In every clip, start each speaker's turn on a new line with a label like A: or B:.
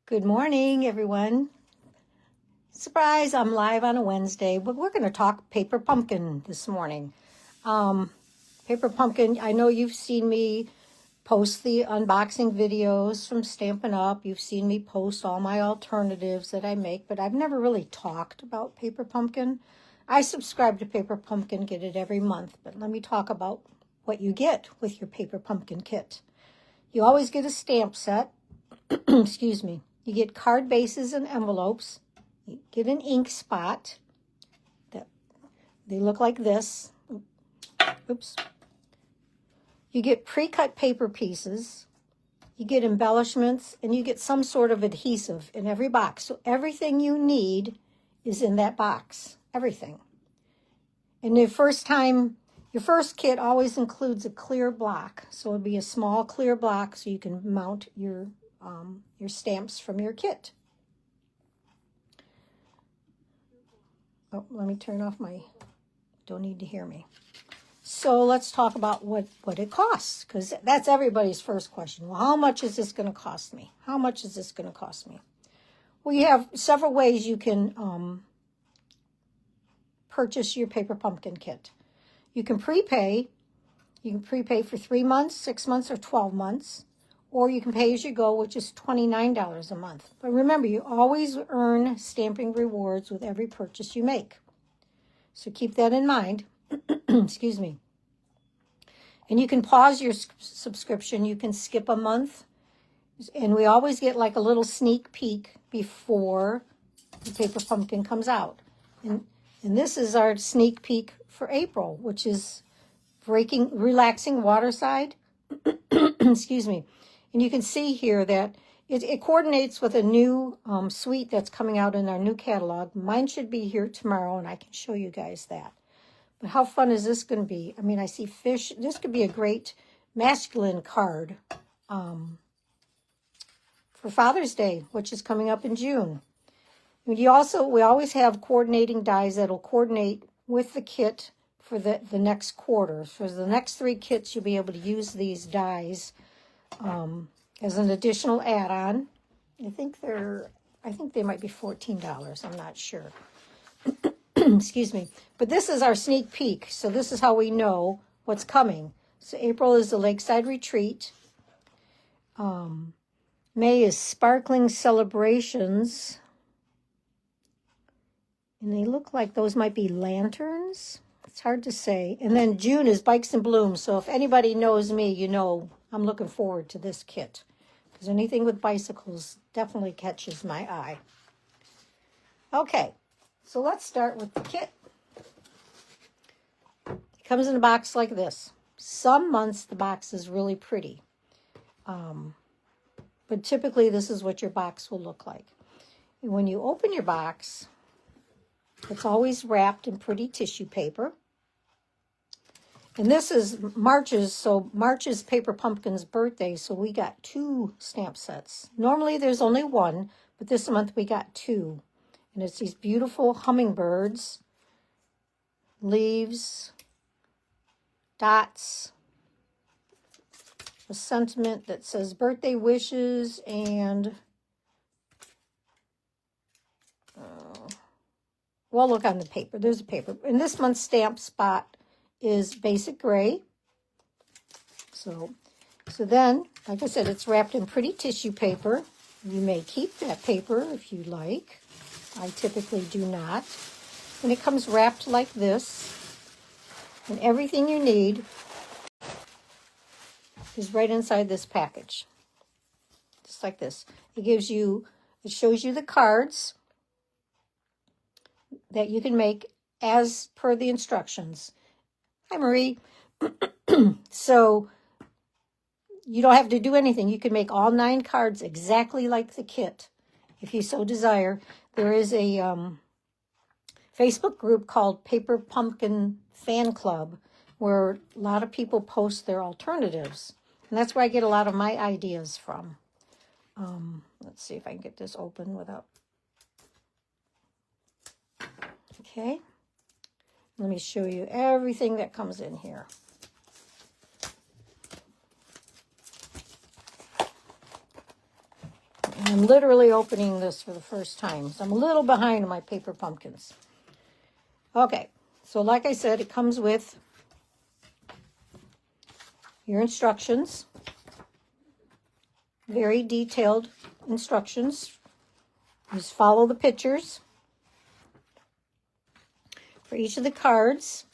A: Good morning, everyone. Surprise, I'm live on a Wednesday, but we're going to talk Paper Pumpkin this morning. Paper Pumpkin, I know you've seen me post the unboxing videos from Stampin' Up. You've seen me post all my alternatives that I make, but I've never really talked about Paper Pumpkin. I subscribe to Paper Pumpkin, get it every month, but let me talk about what you get with your Paper Pumpkin kit. You always get a stamp set. Excuse me. You get card bases and envelopes. You get an ink spot. They look like this. Oops. You get pre-cut paper pieces. You get embellishments, and you get some sort of adhesive in every box. So everything you need is in that box. Everything. And your first kit always includes a clear block. So it'll be a small clear block so you can mount your stamps from your kit. Oh, let me turn off don't need to hear me. So let's talk about what it costs, because that's everybody's first question. Well, how much is this going to cost me? How much is this going to cost me? Well, you have several ways you can purchase your Paper Pumpkin kit. You can prepay. You can prepay for 3 months, 6 months, or 12 months. Or you can pay as you go, which is $29 a month. But remember, you always earn stamping rewards with every purchase you make. So keep that in mind. Excuse me. And you can pause your subscription. You can skip a month. And we always get like a little sneak peek before the Paper Pumpkin comes out. And this is our sneak peek for April, which is relaxing waterside. Excuse me. And you can see here that it coordinates with a new suite that's coming out in our new catalog. Mine should be here tomorrow, and I can show you guys that. But how fun is this going to be? I mean, I see fish. This could be a great masculine card for Father's Day, which is coming up in June. And we always have coordinating dies that will coordinate with the kit for the next quarter. For the next 3 kits, you'll be able to use these dies as an additional add-on. I think they might be $14. I'm not sure. Excuse me. But this is our sneak peek. So this is how we know what's coming. So April is the Lakeside Retreat. May is Sparkling Celebrations. And they look like those might be lanterns. It's hard to say. And then June is Bikes and Blooms. So if anybody knows me, you know I'm looking forward to this kit, because anything with bicycles definitely catches my eye. Okay, so let's start with the kit. It comes in a box like this. Some months the box is really pretty, but typically this is what your box will look like. And when you open your box, it's always wrapped in pretty tissue paper. And this is March's, so March is Paper Pumpkin's birthday, so we got 2 stamp sets. Normally there's only 1, but this month we got 2. And it's these beautiful hummingbirds, leaves, dots, a sentiment that says birthday wishes, and well, look on the paper. There's a paper. And this month's stamp spot is basic gray. So then, like I said, it's wrapped in pretty tissue paper. You may keep that paper if you like. I typically do not. And it comes wrapped like this. And everything you need is right inside this package. Just like this. It shows you the cards that you can make as per the instructions. Hi, Marie. So you don't have to do anything. You can make all 9 cards exactly like the kit if you so desire. There is a Facebook group called Paper Pumpkin Fan Club where a lot of people post their alternatives. And that's where I get a lot of my ideas from. Let's see if I can get this open without... Okay. Let me show you everything that comes in here. I'm literally opening this for the first time, so I'm a little behind on my paper pumpkins. Okay, so like I said, it comes with your instructions, very detailed instructions. Just follow the pictures for each of the cards.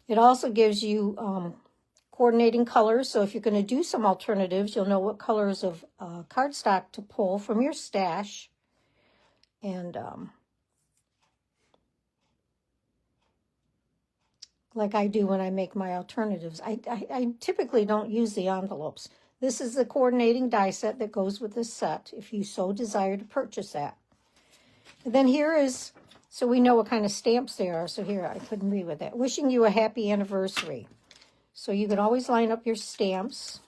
A: It also gives you coordinating colors, so if you're going to do some alternatives, you'll know what colors of cardstock to pull from your stash. And like I do when I make my alternatives, I typically don't use the envelopes. This is the coordinating die set that goes with this set, if you so desire to purchase that. And then here is, so we know what kind of stamps they are. So here, I couldn't read with that. Wishing you a happy anniversary. So you can always line up your stamps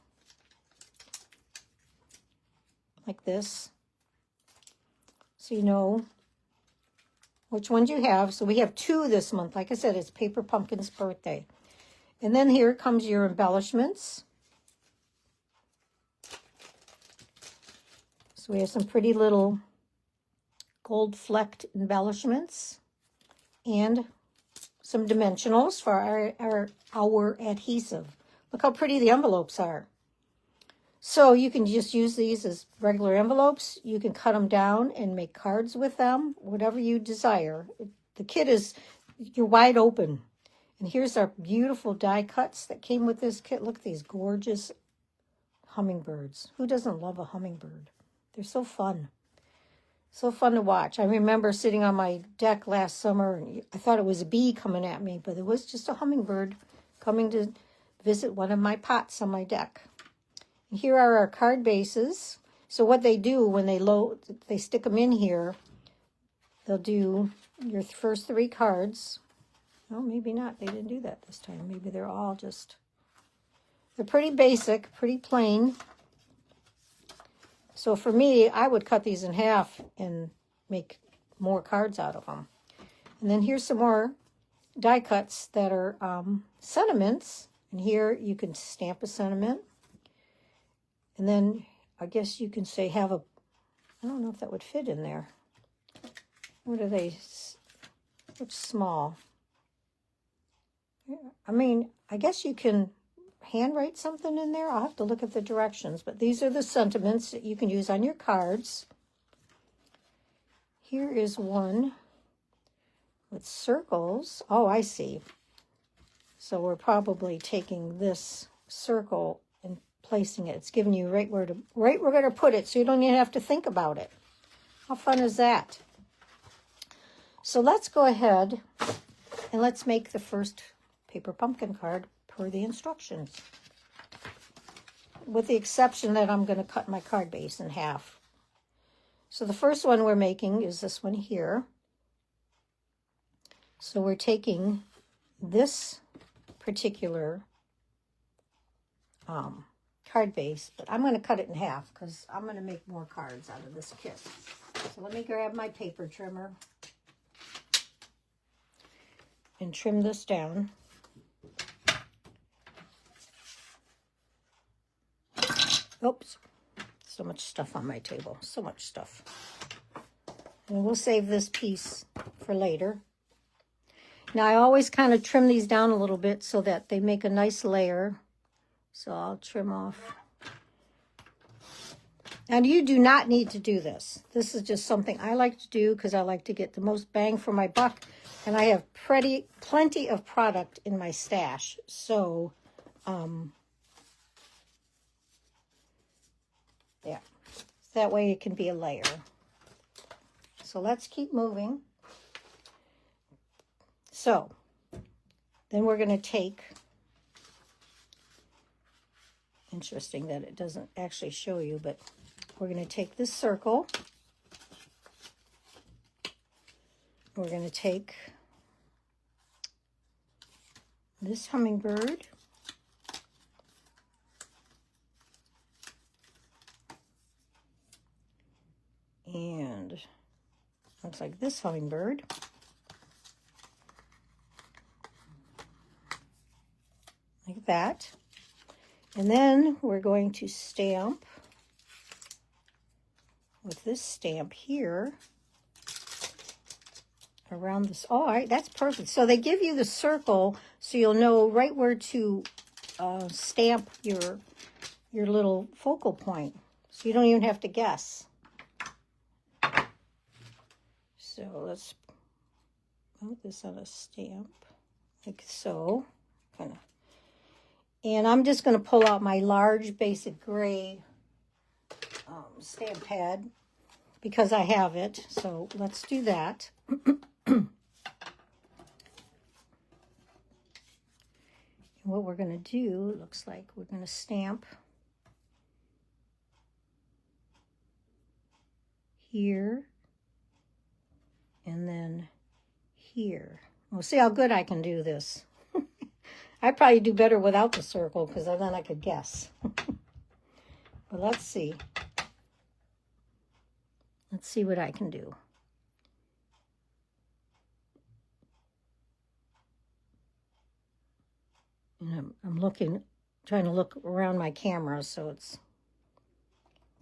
A: like this, so you know which ones you have. So we have 2 this month. Like I said, it's Paper Pumpkin's birthday. And then here comes your embellishments. So we have some pretty little gold flecked embellishments and some dimensionals for our adhesive. Look how pretty the envelopes are. So you can just use these as regular envelopes. You can cut them down and make cards with them, whatever you desire. The kit is, you're wide open. And here's our beautiful die cuts that came with this kit. Look at these gorgeous hummingbirds. Who doesn't love a hummingbird? They're so fun. So fun to watch. I remember sitting on my deck last summer, and I thought it was a bee coming at me, but it was just a hummingbird coming to visit one of my pots on my deck. And here are our card bases. So what they do when they load, they stick them in here. They'll do your first 3 cards. Well, maybe not. They didn't do that this time. Maybe they're all just, they're pretty basic, pretty plain. So for me, I would cut these in half and make more cards out of them. And then here's some more die cuts that are sentiments. And here you can stamp a sentiment. And then I guess you can say have a, I don't know if that would fit in there. What are they? It's small. I mean, I guess you can handwrite something in there. I'll have to look at the directions, but these are the sentiments that you can use on your cards. Here is one with circles. Oh, I see. So we're probably taking this circle and placing it. It's giving you right where we're going to put it, so you don't even have to think about it. How fun is that? So let's go ahead and let's make the first paper pumpkin card per the instructions, with the exception that I'm going to cut my card base in half. So the first one we're making is this one here. So we're taking this particular card base, but I'm going to cut it in half because I'm going to make more cards out of this kit. So let me grab my paper trimmer and trim this down. Oops, so much stuff on my table, so much stuff. And we'll save this piece for later. Now I always kind of trim these down a little bit so that they make a nice layer. So I'll trim off. And you do not need to do this. This is just something I like to do because I like to get the most bang for my buck. And I have plenty of product in my stash. So, yeah, that way it can be a layer. So let's keep moving. So then we're going to take, interesting that it doesn't actually show you, but we're going to take this circle. We're going to take this hummingbird. And looks like this hummingbird. Like that. And then we're going to stamp with this stamp here around this. Oh, all right, that's perfect. So they give you the circle so you'll know right where to stamp your little focal point. So you don't even have to guess. So let's put this on a stamp like so. And I'm just going to pull out my large basic gray stamp pad because I have it. So let's do that. What we're going to do, it looks like we're going to stamp here and then here. We'll see how good I can do this. I'd probably do better without the circle because then I could guess. But let's see. Let's see what I can do. And I'm looking, trying to look around my camera, so it's,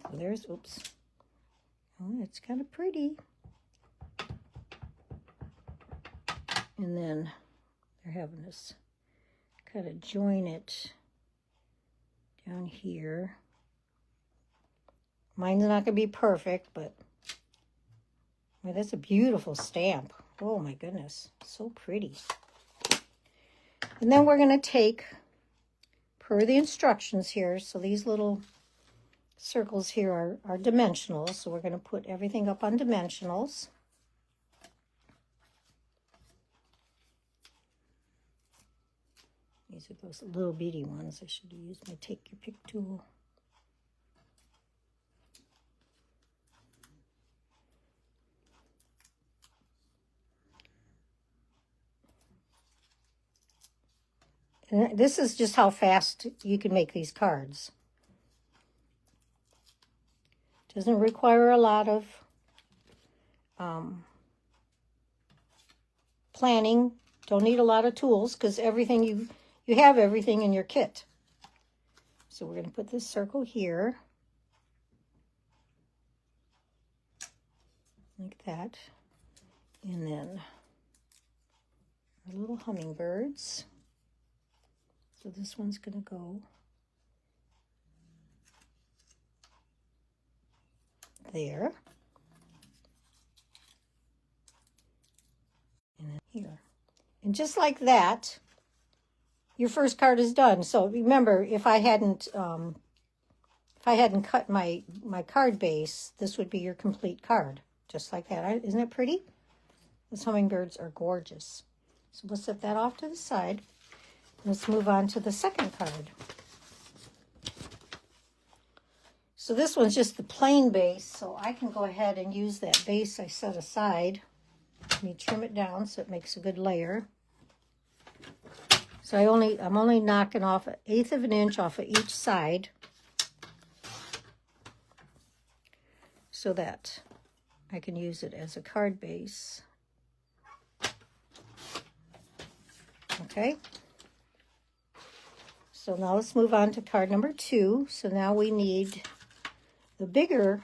A: oh, there's, oops. Oh, it's kind of pretty. And then they're having us kind of join it down here. Mine's not going to be perfect, but well, that's a beautiful stamp. Oh my goodness, so pretty. And then we're going to take, per the instructions here, so these little circles here are dimensionals, so we're going to put everything up on dimensionals. These are those little bitty ones. I should have used my Take Your Pick tool. And this is just how fast you can make these cards. Doesn't require a lot of planning. Don't need a lot of tools because everything you have everything in your kit. So we're going to put this circle here. Like that. And then our little hummingbirds. So this one's going to go there. And then here. And just like that, your first card is done. So remember, if I hadn't cut my card base, this would be your complete card. Just like that. Isn't it pretty? Those hummingbirds are gorgeous. So we'll set that off to the side. Let's move on to the second card. So this one's just the plain base, so I can go ahead and use that base I set aside. Let me trim it down so it makes a good layer. So I'm only knocking off 1/8 of an inch off of each side so that I can use it as a card base. Okay. So now let's move on to card number 2. So now we need the bigger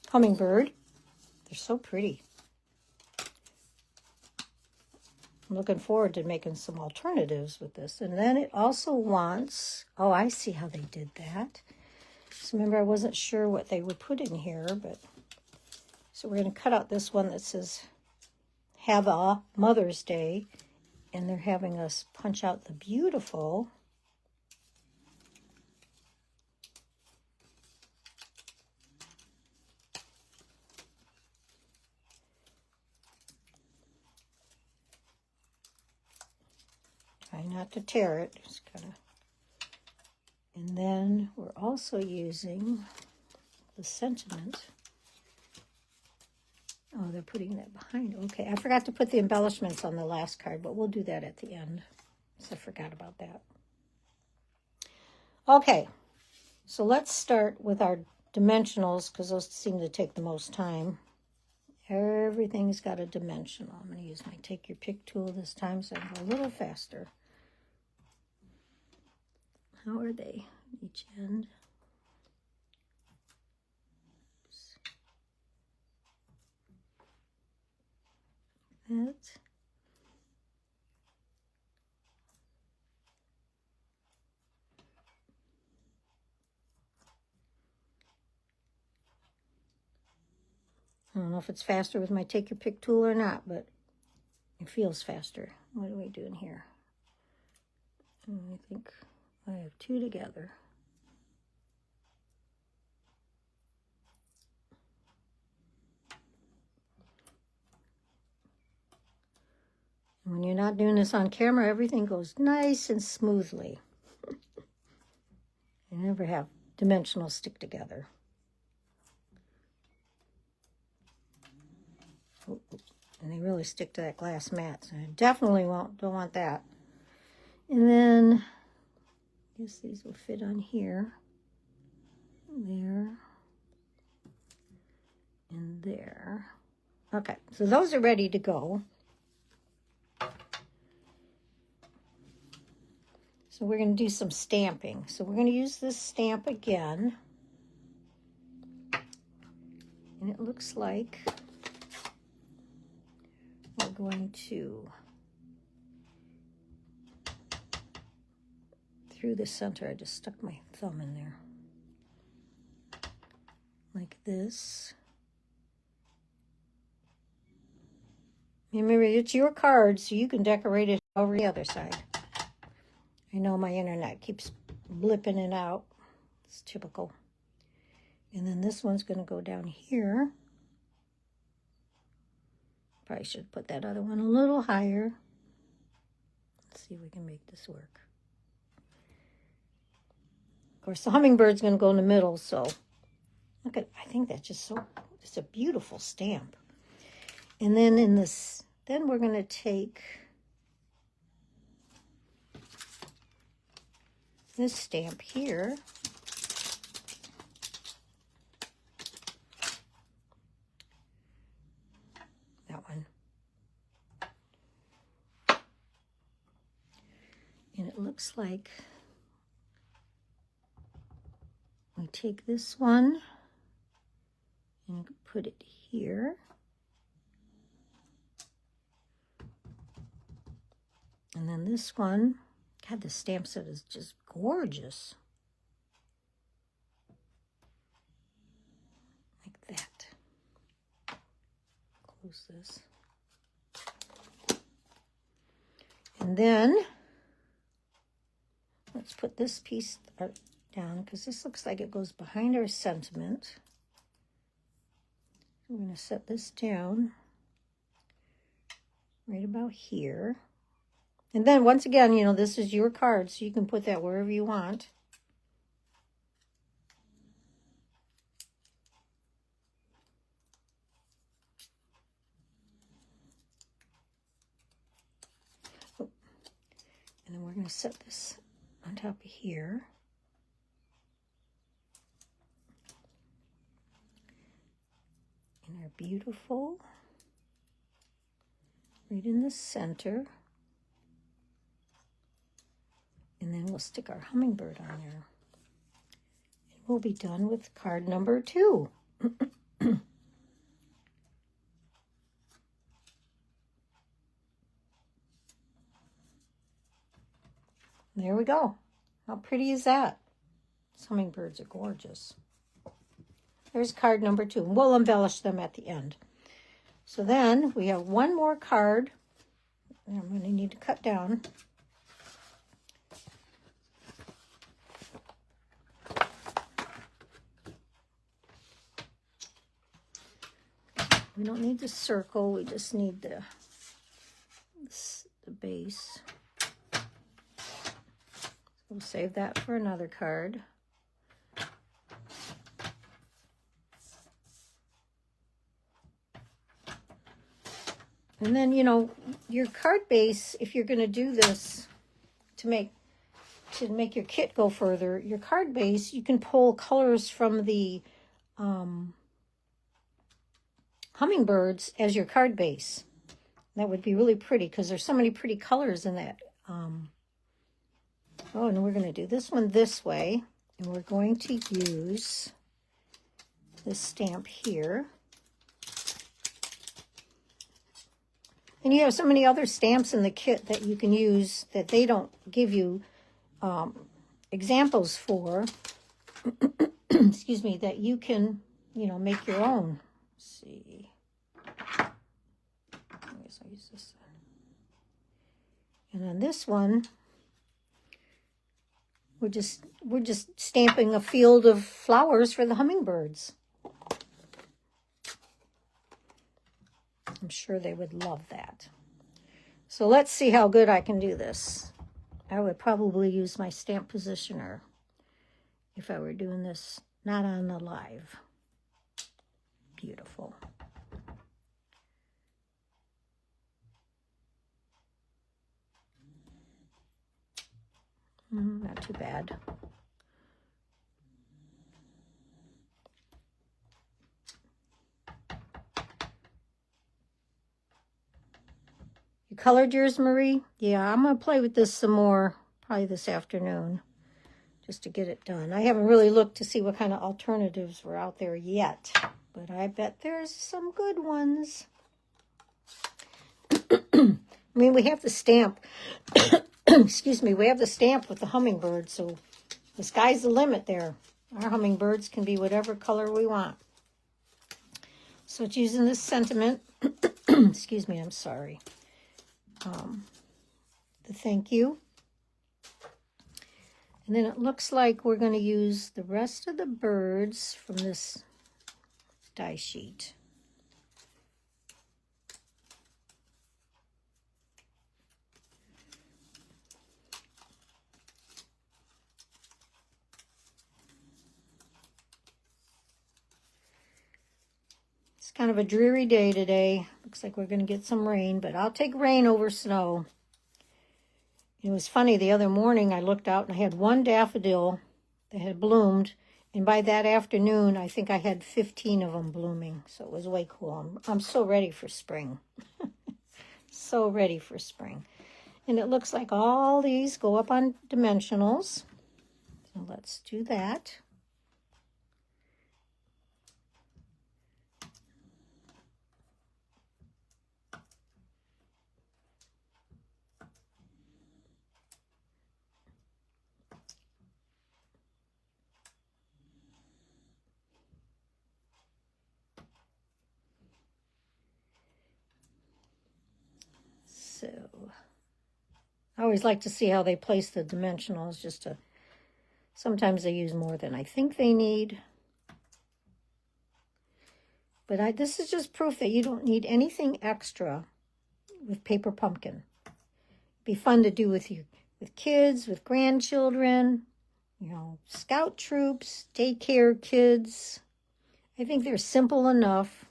A: hummingbird. They're so pretty. I'm looking forward to making some alternatives with this. And then it also wants, oh, I see how they did that. So remember, I wasn't sure what they would put in here, but so we're going to cut out this one that says Have a Mother's Day. And they're having us punch out the beautiful try not to tear it, just kind of. And then we're also using the sentiment. Oh, they're putting that behind. Okay, I forgot to put the embellishments on the last card, but we'll do that at the end. So I forgot about that. Okay, so let's start with our dimensionals because those seem to take the most time. Everything's got a dimensional. I'm going to use my Take Your Pick tool this time so I can go a little faster. How are they? Each end. it. I don't know if it's faster with my take your pick tool or not, but it feels faster. What are we doing here? I think I have two together. When you're not doing this on camera, everything goes nice and smoothly. You never have dimensional stick together. And they really stick to that glass mat, so I definitely don't want that. And then, I guess these will fit on here, there, and there. Okay, so those are ready to go. So we're going to do some stamping. So we're going to use this stamp again. And it looks like we're going to, through the center, I just stuck my thumb in there. Like this. Remember, it's your card, so you can decorate it over the other side. I know my internet keeps blipping it out. It's typical. And then this one's going to go down here. Probably should put that other one a little higher. Let's see if we can make this work. Of course, the hummingbird's going to go in the middle, so look at, I think that's just so, it's a beautiful stamp. And then in this, then we're going to take this stamp here. That one. And it looks like we take this one and put it here. And then this one, God, the stamp set is just gorgeous. Like that. Close this. And then, let's put this piece down, because this looks like it goes behind our sentiment. We're going to set this down right about here. And then, once again, you know, this is your card, so you can put that wherever you want. Oh. And then we're going to set this on top of here. And our beautiful, right in the center. And then we'll stick our hummingbird on there. And we'll be done with card number 2. There we go. How pretty is that? These hummingbirds are gorgeous. There's card number 2. We'll embellish them at the end. So then we have one more card that I'm going to need to cut down. We don't need the circle, we just need the base. We'll save that for another card. And then, you know, your card base, if you're going to do this to make your kit go further, your card base, you can pull colors from the hummingbirds as your card base. That would be really pretty because there's so many pretty colors in that. Oh, and we're going to do this one this way, and we're going to use this stamp here. And you have so many other stamps in the kit that you can use that they don't give you examples for, excuse me, that you can, you know, make your own. Let's see. I guess I'll use this one. And on this one, we're just stamping a field of flowers for the hummingbirds. I'm sure they would love that. So let's see how good I can do this. I would probably use my stamp positioner if I were doing this not on the live. Beautiful. Not too bad. You colored yours, Marie? Yeah, I'm going to play with this some more, probably this afternoon, just to get it done. I haven't really looked to see what kind of alternatives were out there yet, but I bet there's some good ones. I mean, we have the stamp. Excuse me, we have the stamp with the hummingbird, so the sky's the limit there. Our hummingbirds can be whatever color we want. So it's using this sentiment. Excuse me, I'm sorry. The thank you. And then it looks like we're going to use the rest of the birds from this die sheet. It's kind of a dreary day today. Looks like we're going to get some rain, but I'll take rain over snow. It was funny, the other morning I looked out and I had one daffodil that had bloomed, and by that afternoon I think I had 15 of them blooming, so it was way cool. I'm so ready for spring. So ready for spring. And it looks like all these go up on dimensionals, so let's do that. So I always like to see how they place the dimensionals, just to, sometimes they use more than I think they need. But this is just proof that you don't need anything extra with Paper Pumpkin. It'd be fun to do with kids, with grandchildren, you know, scout troops, daycare kids. I think they're simple enough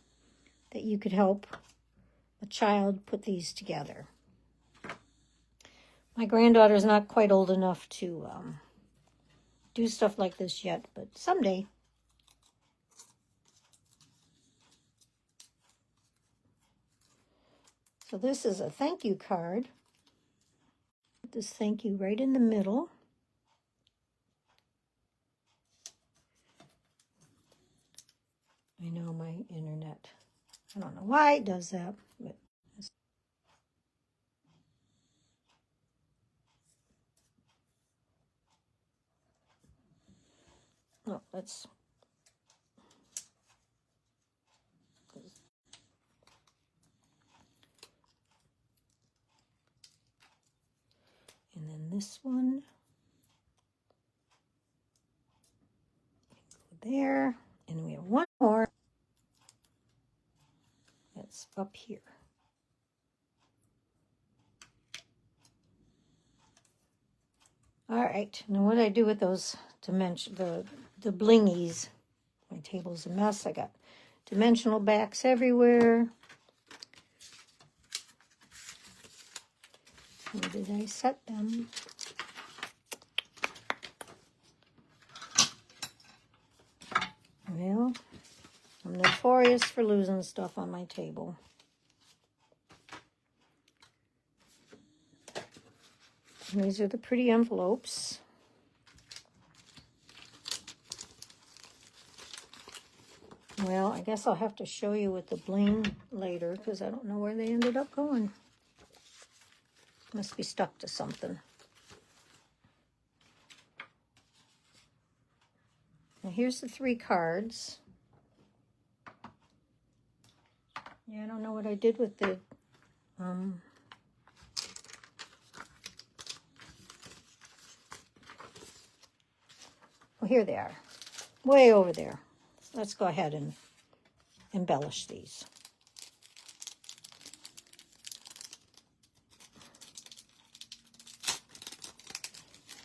A: that you could help a child put these together. My granddaughter's not quite old enough to do stuff like this yet, but someday. So this is a thank you card. Put this thank you right in the middle. I know my internet, I don't know why it does that, but oh, let's and then this one go there, and we have one more that's up here. All right, now what do I do with those the blingies? My table's a mess. I got dimensional backs everywhere. Where did I set them? Well, I'm notorious for losing stuff on my table. And these are the pretty envelopes. Well, I guess I'll have to show you with the bling later because I don't know where they ended up going. Must be stuck to something. Now here's the 3 cards. Yeah, I don't know what I did with the well, here they are, way over there. So let's go ahead and embellish these.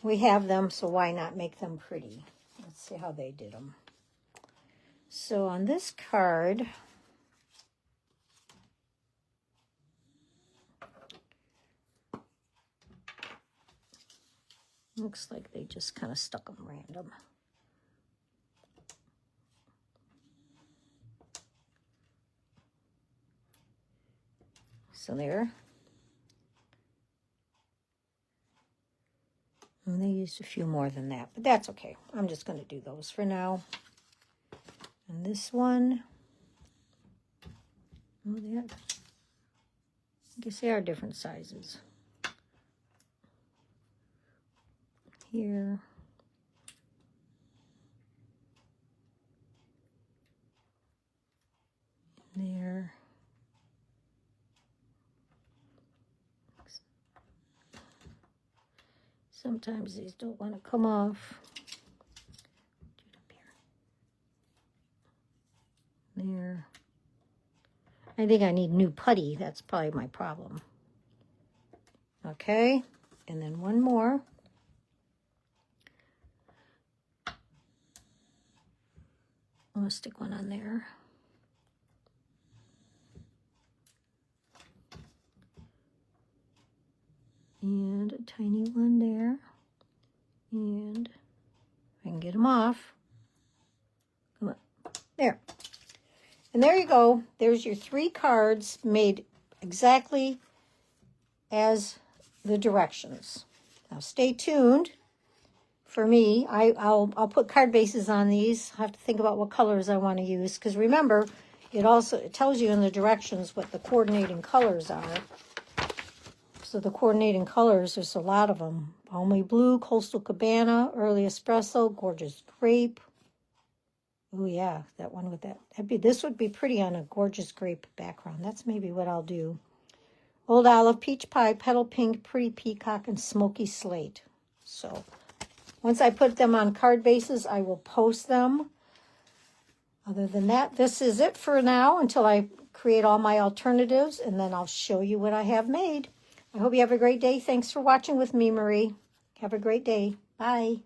A: We have them, so why not make them pretty? Let's see how they did them. So on this card, looks like they just kind of stuck them random. So there. And they used a few more than that, but that's okay. I'm just going to do those for now. And this one, oh, I guess they are different sizes. Here. There. Sometimes these don't want to come off. There. I think I need new putty. That's probably my problem. Okay. And then one more. I'm going to stick one on there. And a tiny one there. And I can get them off. Come on. There. And there you go. There's your 3 cards made exactly as the directions. Now stay tuned for me. I'll put card bases on these. I have to think about what colors I want to use. Because remember, it tells you in the directions what the coordinating colors are. So the coordinating colors, there's a lot of them. Balmy Blue, Coastal Cabana, Early Espresso, Gorgeous Grape. Oh yeah, that one with that. This would be pretty on a Gorgeous Grape background. That's maybe what I'll do. Old Olive, Peach Pie, Petal Pink, Pretty Peacock, and Smoky Slate. So once I put them on card bases, I will post them. Other than that, this is it for now until I create all my alternatives, and then I'll show you what I have made. I hope you have a great day. Thanks for watching with me, Marie. Have a great day. Bye.